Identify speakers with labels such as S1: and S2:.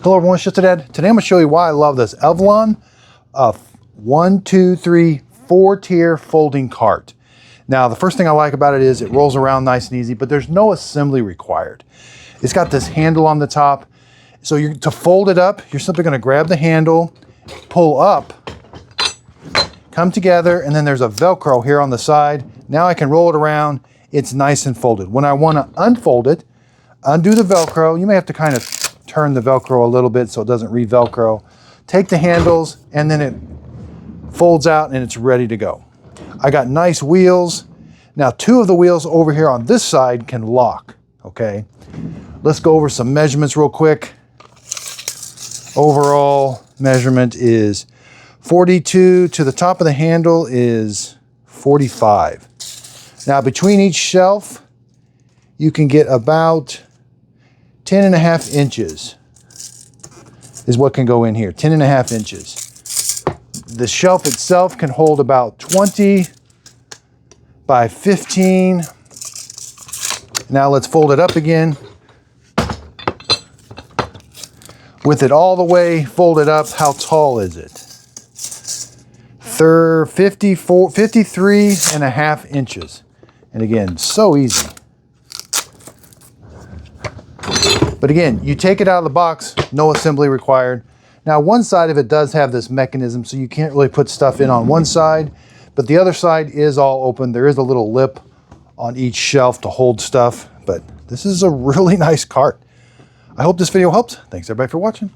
S1: Hello everyone, it's just Dad. Today I'm going to show you why I love this Elevon 1, 2, 3, 4-tier folding cart. Now the first thing I like about it is it rolls around nice and easy, but there's no assembly required. It's got this handle on the top. So to fold it up, you're simply going to grab the handle, pull up, come together, and then there's a Velcro here on the side. Now I can roll it around. It's nice and folded. When I want to unfold it, undo the Velcro. You may have to kind of turn the Velcro a little bit so it doesn't re-Velcro. Take the handles and then it folds out and it's ready to go. I got nice wheels. Now 2 of the wheels over here on this side can lock, okay? Let's go over some measurements real quick. Overall measurement is 42 to the top of the handle is 45. Now between each shelf, you can get about 10.5 inches is what can go in here, 10.5 inches. The shelf itself can hold about 20 by 15. Now let's fold it up again. With it all the way folded up, how tall is it? 53.5 inches. And again, so easy. But again, you take it out of the box, no assembly required. Now one side of it does have this mechanism, so you can't really put stuff in on one side, but the other side is all open. There is a little lip on each shelf to hold stuff, but this is a really nice cart. I hope this video helps. Thanks everybody for watching.